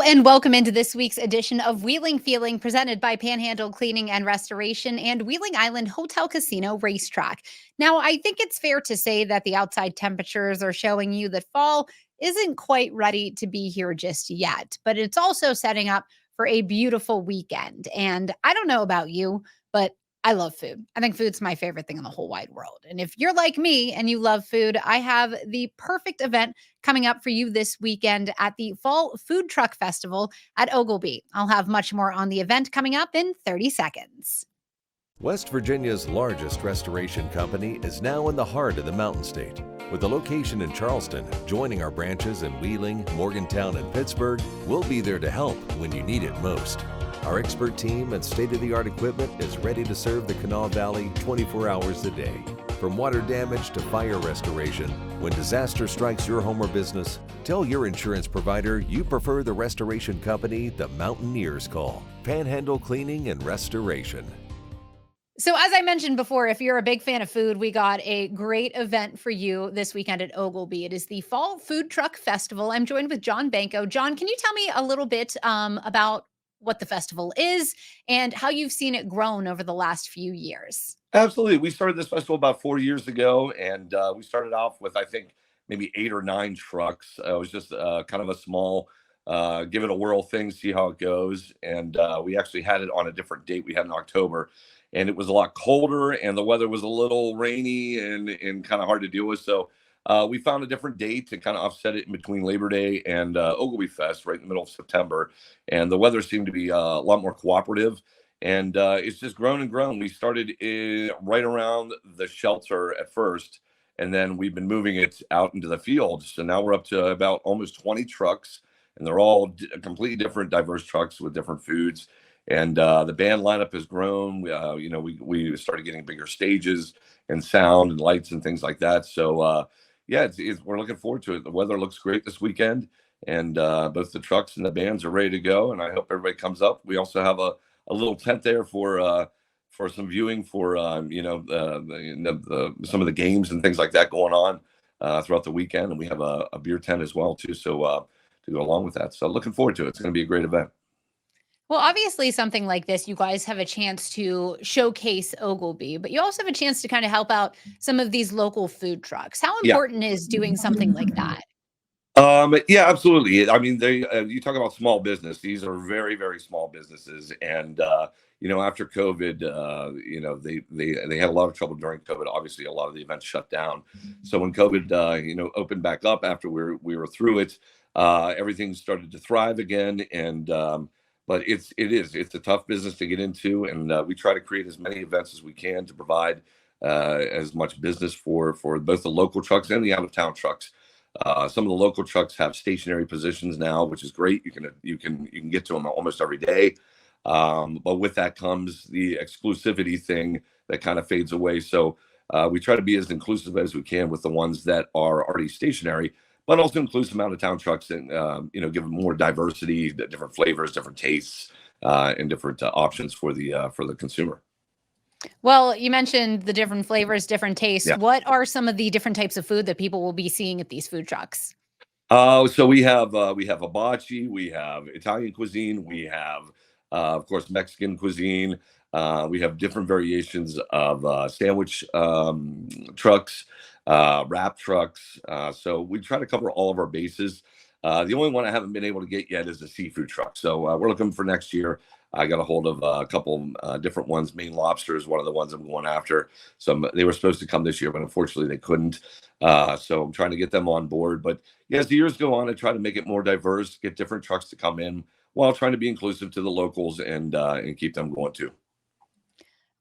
and welcome into this week's edition of Wheeling Feeling, presented by Panhandle Cleaning and Restoration and Wheeling Island Hotel Casino Racetrack. Now, I think it's fair to say that the outside temperatures are showing you that fall isn't quite ready to be here just yet, but it's also setting up for a beautiful weekend. And I don't know about you, but I love food. I think food's my favorite thing in the whole wide world. And if you're like me and you love food, I have the perfect event coming up for you this weekend at the Fall Food Truck Festival at Oglebay. I'll have much more on the event coming up in 30 seconds. West Virginia's largest restoration company is now in the heart of the Mountain State. With a location in Charleston, joining our branches in Wheeling, Morgantown, and Pittsburgh, we'll be there to help when you need it most. Our expert team and state-of-the-art equipment is ready to serve the Kanawha Valley 24 hours a day. From water damage to fire restoration, when disaster strikes your home or business, tell your insurance provider you prefer the restoration company the Mountaineers call. Panhandle Cleaning and Restoration. So as I mentioned before, if you're a big fan of food, we got a great event for you this weekend at Oglebay. It is the Fall Food Truck Festival. I'm joined with John Banco. John, can you tell me a little bit about what the festival is and how you've seen it grown over the last few years? Absolutely. We started this festival about 4 years ago, and we started off with, I think, maybe 8 or 9 trucks. It was just kind of a small give it a whirl thing, see how it goes. And we actually had it on a different date. We had in October, and it was a lot colder, and the weather was a little rainy and kind of hard to deal with. So we found a different date to kind of offset it in between Labor Day and Oglebay Fest right in the middle of September. And the weather seemed to be a lot more cooperative. And it's just grown and grown. We started right around the shelter at first, and then we've been moving it out into the field. So now we're up to about almost 20 trucks, and they're all completely different, diverse trucks with different foods. And the band lineup has grown. We started getting bigger stages and sound and lights and things like that. So we're looking forward to it. The weather looks great this weekend, and both the trucks and the bands are ready to go. And I hope everybody comes up. We also have a little tent there for some viewing for some of the games and things like that going on throughout the weekend. And we have a beer tent as well too, so to go along with that. So looking forward to it. It's going to be a great event. Well, obviously something like this, you guys have a chance to showcase Oglebay, but you also have a chance to kind of help out some of these local food trucks. How important is doing something like that? Yeah, absolutely. I mean, you talk about small business. These are very, very small businesses. And, after COVID, they had a lot of trouble during COVID. Obviously, a lot of the events shut down. So when COVID, opened back up after we were through it, everything started to thrive again. And, but it's a tough business to get into. And we try to create as many events as we can to provide as much business for both the local trucks and the out-of-town trucks. Some of the local trucks have stationary positions now, which is great. You can get to them almost every day. But with that comes the exclusivity thing that kind of fades away. So we try to be as inclusive as we can with the ones that are already stationary, but also include some out of town trucks and give them more diversity, different flavors, different tastes, and different options for the consumer. Well, you mentioned the different flavors, different tastes. Yeah. What are some of the different types of food that people will be seeing at these food trucks? So we have hibachi, we have Italian cuisine, we have of course Mexican cuisine. We have different variations of sandwich trucks, wrap trucks. So we try to cover all of our bases. The only one I haven't been able to get yet is the seafood truck. So we're looking for next year. I got a hold of a couple different ones. Maine lobster is one of the ones I'm going after. So they were supposed to come this year, but unfortunately they couldn't. So I'm trying to get them on board. But as the years go on, I try to make it more diverse, get different trucks to come in while trying to be inclusive to the locals and keep them going too.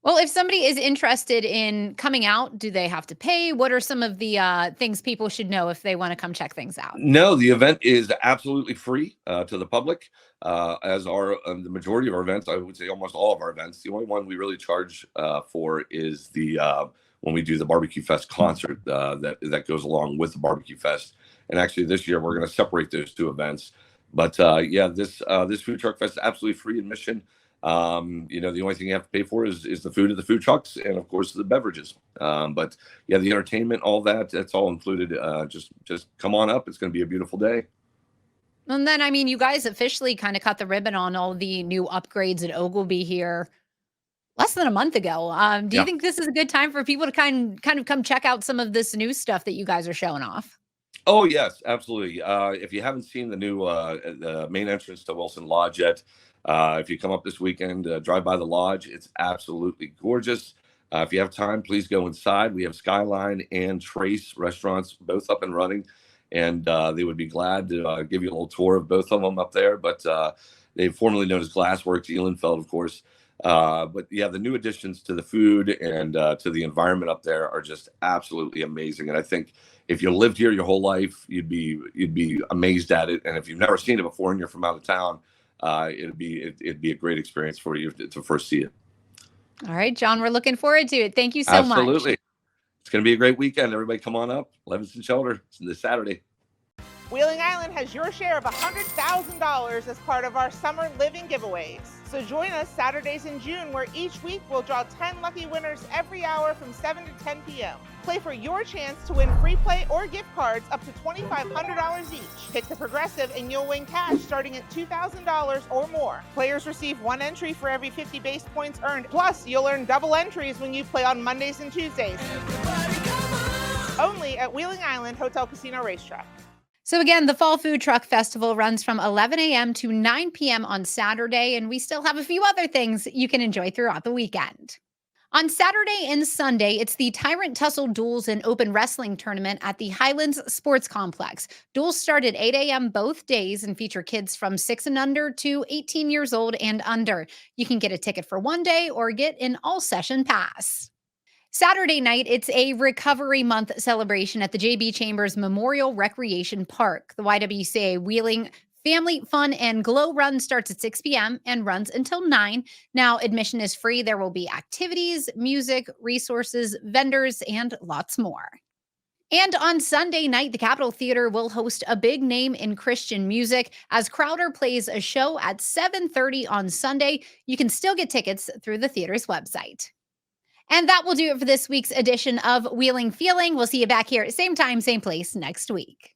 Well, if somebody is interested in coming out, do they have to pay? What are some of the things people should know if they want to come check things out? No, the event is absolutely free to the public, as are the majority of our events. I would say almost all of our events. The only one we really charge for is when we do the Barbecue Fest concert that goes along with the Barbecue Fest. And actually this year we're going to separate those two events. But this food truck fest is absolutely free admission. The only thing you have to pay for is the food at the food trucks and of course the beverages. But the entertainment, all that's all included. Just come on up. It's going to be a beautiful day. And then, I mean, you guys officially kind of cut the ribbon on all the new upgrades at Ogilvy here less than a month ago. Do you Yeah. think this is a good time for people to kind of come check out some of this new stuff that you guys are showing off? Oh yes, absolutely. If you haven't seen the main entrance to Wilson Lodge yet, if you come up this weekend, drive by the lodge. It's absolutely gorgeous. If you have time, please go inside. We have Skyline and Trace restaurants both up and running, and they would be glad to give you a little tour of both of them up there. But they're formerly known as Glassworks, Ehlenfeld, of course. But yeah, the new additions to the food and to the environment up there are just absolutely amazing. And I think if you lived here your whole life, you'd be amazed at it. And if you've never seen it before and you're from out of town, it'd be a great experience for you to first see it. All right, John, we're looking forward to it. Thank you so much. Absolutely, it's going to be a great weekend. Everybody, come on up, Levingston Shelter. It's this Saturday. Wheeling Island has your share of $100,000 as part of our summer living giveaways. So join us Saturdays in June, where each week we'll draw 10 lucky winners every hour from 7 to 10 p.m. Play for your chance to win free play or gift cards up to $2,500 each. Pick the progressive and you'll win cash starting at $2,000 or more. Players receive 1 entry for every 50 base points earned. Plus, you'll earn double entries when you play on Mondays and Tuesdays. Only at Wheeling Island Hotel Casino Racetrack. So again, the Fall Food Truck Festival runs from 11 a.m. to 9 p.m. on Saturday, and we still have a few other things you can enjoy throughout the weekend. On Saturday and Sunday, it's the Tyrant Tussle Duels and Open Wrestling Tournament at the Highlands Sports Complex. Duels start at 8 a.m. both days and feature kids from 6 and under to 18 years old and under. You can get a ticket for one day or get an all-session pass. Saturday night, it's a Recovery Month celebration at the J.B. Chambers Memorial Recreation Park. The YWCA Wheeling Family Fun and Glow Run starts at 6 p.m. and runs until 9. Now, admission is free. There will be activities, music, resources, vendors, and lots more. And on Sunday night, the Capitol Theater will host a big name in Christian music as Crowder plays a show at 7:30 on Sunday. You can still get tickets through the theater's website. And that will do it for this week's edition of Wheeling Feeling. We'll see you back here at same time, same place next week.